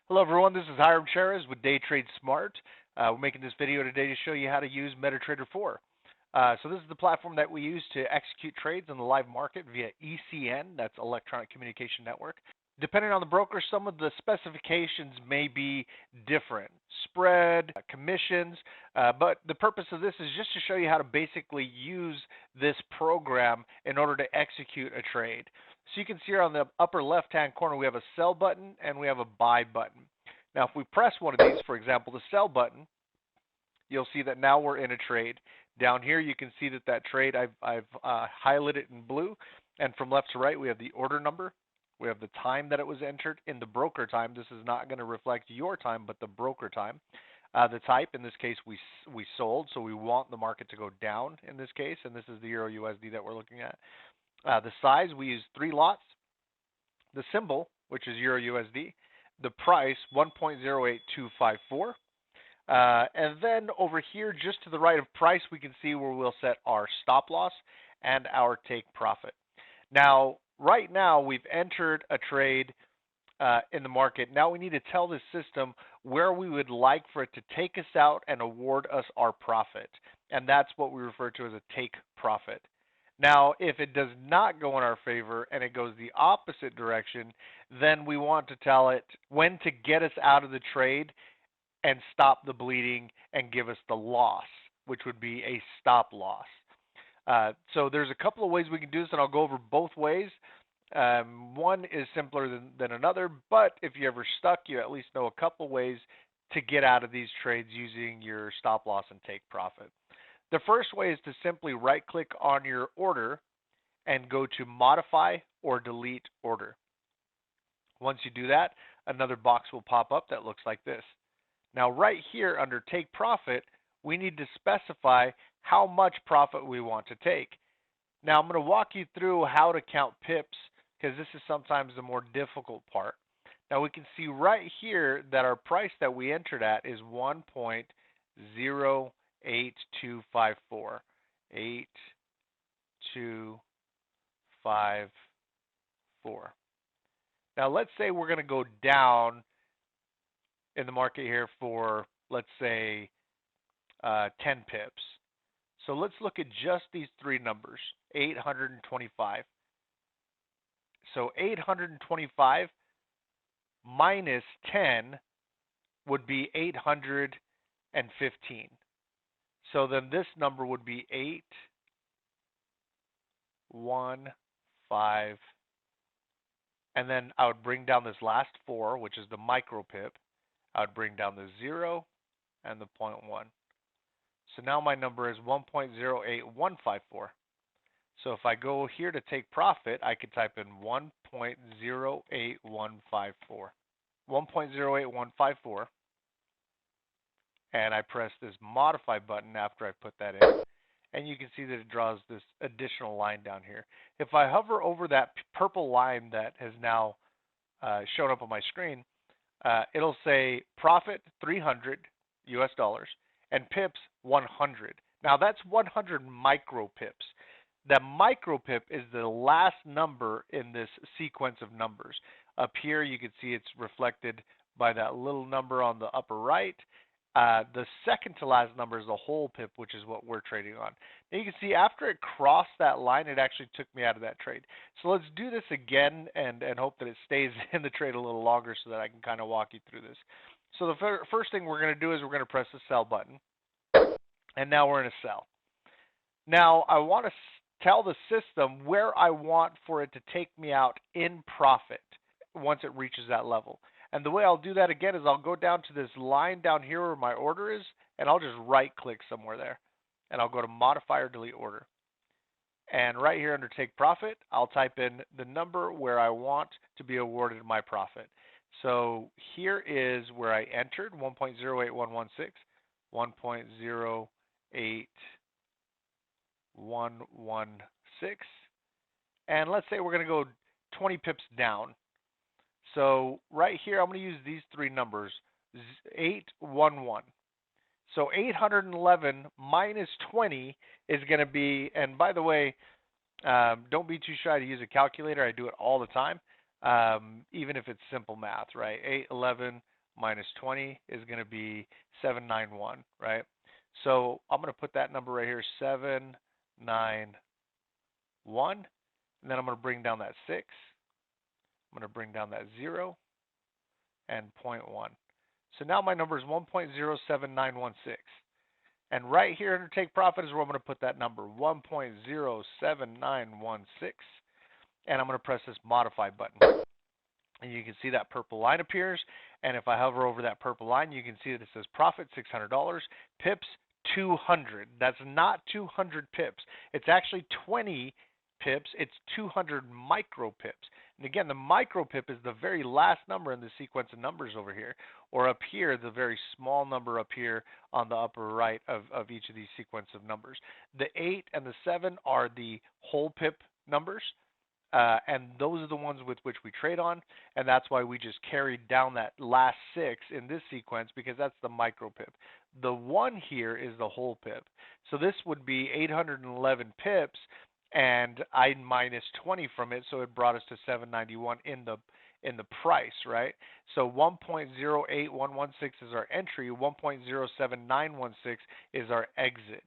Hello everyone, this is Hiram Cherez with Day Trade Smart. We're making this video today to show you how to use MetaTrader 4. So this is the platform that we use to execute trades in the live market via ECN, that's Electronic Communication Network. Depending on the broker, some of the specifications may be different, spread, commissions, but the purpose of this is just to show you how to basically use this program in order to execute a trade. So you can see here on the upper left-hand corner, we have a sell button and we have a buy button. Now, if we press one of these, for example, the sell button, you'll see that now we're in a trade. Down here, you can see that trade, I've highlighted in blue, and from left to right, we have the order number. We have the time that it was entered in the broker time. This is not going to reflect your time, but the broker time. The type, in this case, we sold, so we want the market to go down in this case, and this is the Euro USD that we're looking at. The size, we use 3 lots. The symbol, which is Euro USD. The price, 1.08254. And then over here, just to the right of price, we can see where we'll set our stop loss and our take profit. Now, right now, we've entered a trade in the market. Now we need to tell the system where we would like for it to take us out and award us our profit. And that's what we refer to as a take profit. Now, if it does not go in our favor and it goes the opposite direction, then we want to tell it when to get us out of the trade and stop the bleeding and give us the loss, which would be a stop loss. So there's a couple of ways we can do this, and I'll go over both ways. One is simpler than another, but if you're ever stuck, you at least know a couple ways to get out of these trades using your stop loss and take profit. The first way is to simply right-click on your order and go to Modify or Delete Order. Once you do that, another box will pop up that looks like this. Now, right here under Take Profit, we need to specify how much profit we want to take. Now, I'm going to walk you through how to count pips because this is sometimes the more difficult part. Now, we can see right here that our price that we entered at is 1.08254. 8254. Now let's say we're going to go down in the market here for, let's say, 10 pips. So let's look at just these three numbers, 825. So 825 minus 10 would be 815. So then this number would be 815, and then I would bring down this last 4, which is the micro pip. I would bring down the 0 and the 0.1. So now my number is 1.08154. So if I go here to take profit, I could type in 1.08154. 1.08154. And I press this modify button after I put that in, and you can see that it draws this additional line down here. If I hover over that purple line that has now shown up on my screen, it'll say profit 300 US dollars and pips 100. Now that's 100 micro pips. The micro pip is the last number in this sequence of numbers. Up here you can see it's reflected by that little number on the upper right. The second to last number is the whole pip, which is what we're trading on. Now you can see after it crossed that line, it actually took me out of that trade. So let's do this again and hope that it stays in the trade a little longer so that I can kind of walk you through this. So the first thing we're going to do is we're going to press the sell button. And now we're in a sell. Now I want to tell the system where I want for it to take me out in profit once it reaches that level. And the way I'll do that again is I'll go down to this line down here where my order is, and I'll just right-click somewhere there. And I'll go to Modify or Delete Order. And right here under Take Profit, I'll type in the number where I want to be awarded my profit. So here is where I entered, 1.08116, 1.08116. And let's say we're going to go 20 pips down. So right here, I'm going to use these three numbers, 811. So 811 minus 20 is going to be, and by the way, don't be too shy to use a calculator. I do it all the time, even if it's simple math, right? 811 minus 20 is going to be 791, right? So I'm going to put that number right here, 791, and then I'm going to bring down that 6. I'm going to bring down that 0 and 0.1. So now my number is 1.07916. And right here under take profit is where I'm going to put that number, 1.07916. And I'm going to press this modify button. And you can see that purple line appears. And if I hover over that purple line, you can see that it says profit $600, pips 200. That's not 200 pips. It's actually 20 pips. It's 200 micro pips. And again, the micro pip is the very last number in the sequence of numbers over here, or up here, the very small number up here on the upper right of each of these sequence of numbers. The 8 and the 7 are the whole pip numbers. And those are the ones with which we trade on, and that's why we just carried down that last 6 in this sequence, because that's the micro pip. The 1 here is the whole pip. So this would be 811 pips, and I minus 20 from it, so it brought us to 791 in the price, right? So 1.08116 is our entry, 1.07916 is our exit.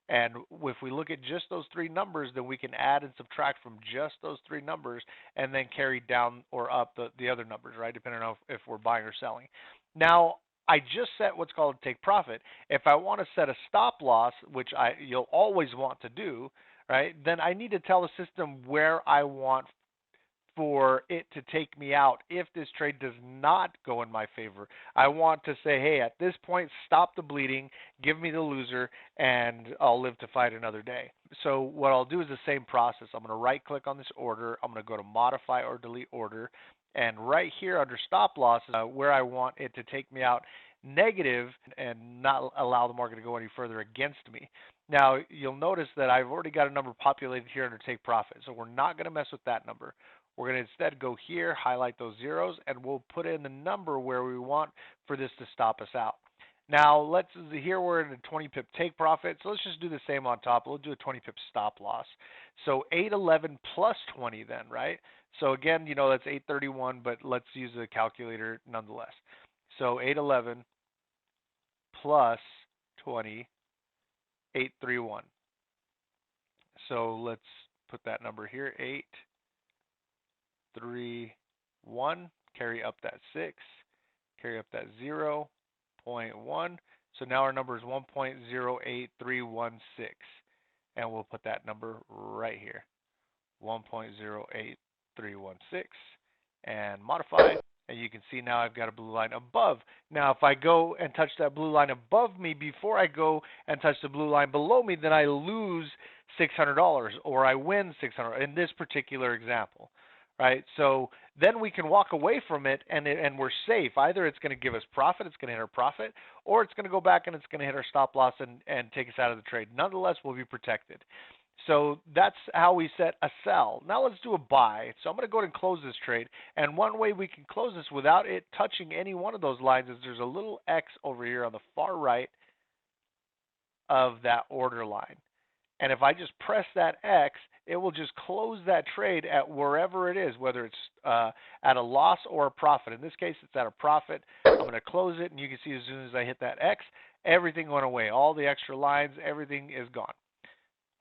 And if we look at just those 3 numbers, then we can add and subtract from just those 3 numbers and then carry down or up the other numbers, right, depending on if we're buying or selling. Now, I just set what's called take profit. If I want to set a stop loss, which you'll always want to do, right, then I need to tell the system where I want for it to take me out if this trade does not go in my favor. I want to say, hey, at this point, stop the bleeding, give me the loser, and I'll live to fight another day. So what I'll do is the same process. I'm going to right-click on this order. I'm going to go to Modify or Delete Order. And right here under Stop Loss is where I want it to take me out negative and not allow the market to go any further against me. Now, you'll notice that I've already got a number populated here under Take Profit, so we're not going to mess with that number. We're going to instead go here, highlight those zeros, and we'll put in the number where we want for this to stop us out. Now, here we're in a 20 pip take profit, so let's just do the same on top. We'll do a 20 pip stop loss. So 811 plus 20 then, right? So again, that's 831, but let's use a calculator nonetheless. So 811 plus 20, 831. So let's put that number here, 831, carry up that 6, carry up that 0.1. So now our number is 1.08316, and we'll put that number right here, 1.08316, and modify. And you can see now I've got a blue line above. Now, if I go and touch that blue line above me before I go and touch the blue line below me, then I lose $600 or I win $600 in this particular example, right? So then we can walk away from it and we're safe. Either it's going to give us profit, it's going to hit our profit, or it's going to go back and it's going to hit our stop loss and take us out of the trade. Nonetheless, we'll be protected. So that's how we set a sell. Now let's do a buy. So I'm going to go ahead and close this trade. And one way we can close this without it touching any one of those lines is there's a little X over here on the far right of that order line. And if I just press that X, it will just close that trade at wherever it is, whether it's at a loss or a profit. In this case, it's at a profit. I'm going to close it, and you can see as soon as I hit that X, everything went away. All the extra lines, everything is gone.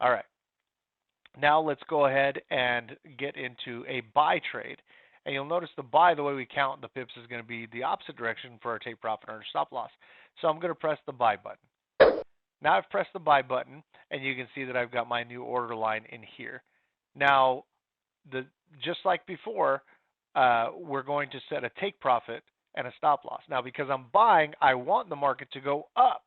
All right. Now let's go ahead and get into a buy trade. And you'll notice the buy, the way we count the pips is going to be the opposite direction for our take profit or our stop loss. So I'm going to press the buy button. Now I've pressed the buy button, and you can see that I've got my new order line in here. Now, just like before, we're going to set a take profit and a stop loss. Now, because I'm buying, I want the market to go up.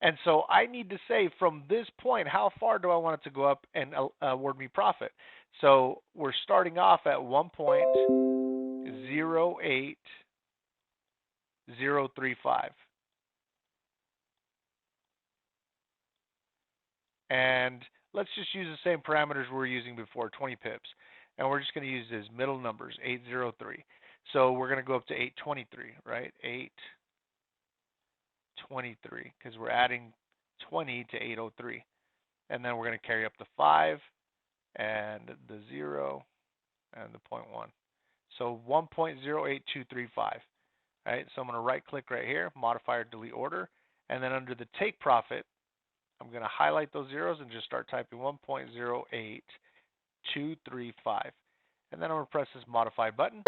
And so I need to say from this point, how far do I want it to go up and award me profit? So we're starting off at 1.08035. And let's just use the same parameters we were using before, 20 pips. And we're just going to use these middle numbers, 803. So we're going to go up to 823, right? 823, because we're adding 20 to 803. And then we're going to carry up the 5 and the 0 and the 0.1. So 1.08235. All right, so I'm going to right click right here, modify or delete order, and then under the take profit, I'm going to highlight those zeros and just start typing 1.08235. And then I'm going to press this modify button.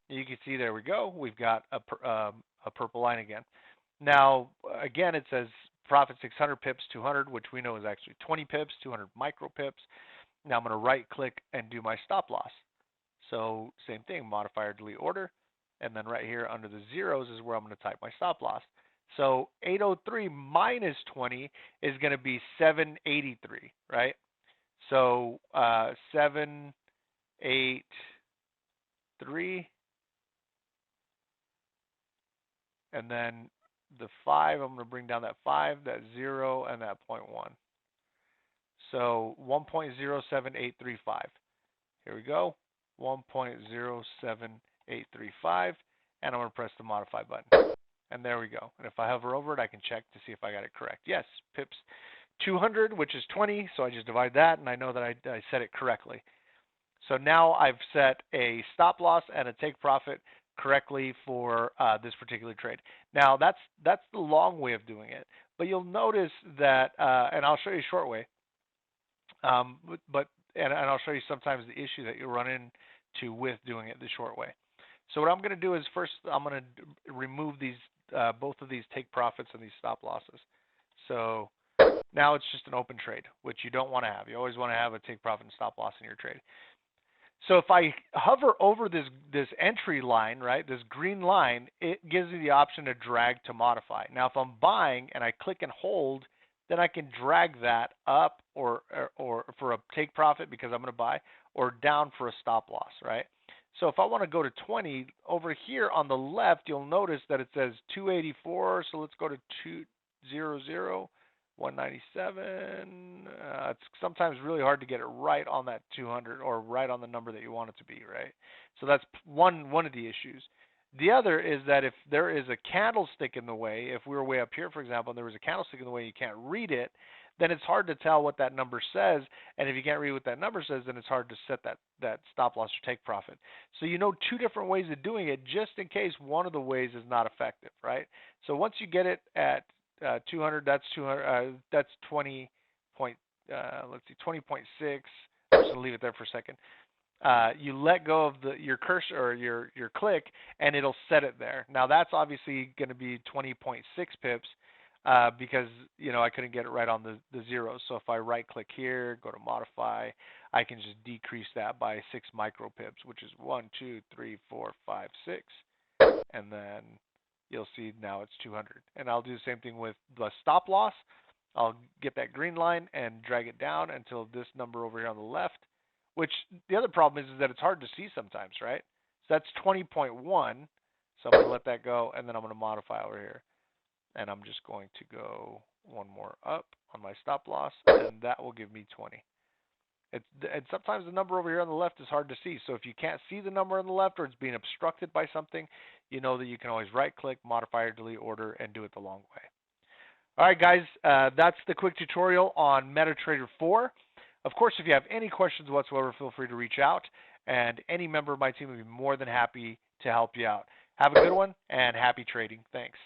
You can see there we go. We've got a purple line again. Now, again, it says profit 600 pips, 200, which we know is actually 20 pips, 200 micro pips. Now I'm going to right click and do my stop loss. So same thing, modify or delete order. And then right here under the zeros is where I'm going to type my stop loss. So 803 minus 20 is going to be 783, right? So 783, and then the 5, I'm going to bring down that 5, that 0, and that 0.1. So 1.07835. Here we go, 1.07835, and I'm going to press the modify button. And there we go. And if I hover over it, I can check to see if I got it correct. Yes, pips 200, which is 20, so I just divide that, and I know that I said it correctly. So now I've set a stop loss and a take profit correctly for this particular trade. Now that's the long way of doing it, but you'll notice that, and I'll show you a short way. And I'll show you sometimes the issue that you run into with doing it the short way. So what I'm going to do is first I'm going to remove these both of these take profits and these stop losses. So now it's just an open trade, which you don't want to have. You always want to have a take profit and stop loss in your trade. So if I hover over this entry line, right, this green line, it gives me the option to drag to modify. Now if I'm buying and I click and hold, then I can drag that up or for a take profit because I'm going to buy, or down for a stop loss, right? So if I want to go to 20, over here on the left, you'll notice that it says 284. So let's go to 200, 197. It's sometimes really hard to get it right on that 200 or right on the number that you want it to be, right? So that's one of the issues. The other is that if there is a candlestick in the way, if we were way up here, for example, and there was a candlestick in the way, you can't read it, then it's hard to tell what that number says. And if you can't read what that number says, then it's hard to set that stop loss or take profit. So you know two different ways of doing it just in case one of the ways is not effective, right? So once you get it at 200, that's 200. That's 20 point. Let's see, 20.6. I'm just gonna leave it there for a second. You let go of your cursor or your click, and it'll set it there. Now that's obviously going to be 20.6 pips because I couldn't get it right on the zeros. So if I right click here, go to modify, I can just decrease that by 6 micro pips, which is 1, 2, 3, 4, 5, 6, and then you'll see now it's 200. And I'll do the same thing with the stop loss. I'll get that green line and drag it down until this number over here on the left, which the other problem is that it's hard to see sometimes, right? So that's 20.1. So I'm going to let that go, and then I'm going to modify over here. And I'm just going to go one more up on my stop loss, and that will give me 20. And sometimes the number over here on the left is hard to see. So if you can't see the number on the left or it's being obstructed by something, you know that you can always right-click, modify or delete order, and do it the long way. All right, guys, that's the quick tutorial on MetaTrader 4. Of course, if you have any questions whatsoever, feel free to reach out, and any member of my team would be more than happy to help you out. Have a good one, and happy trading. Thanks.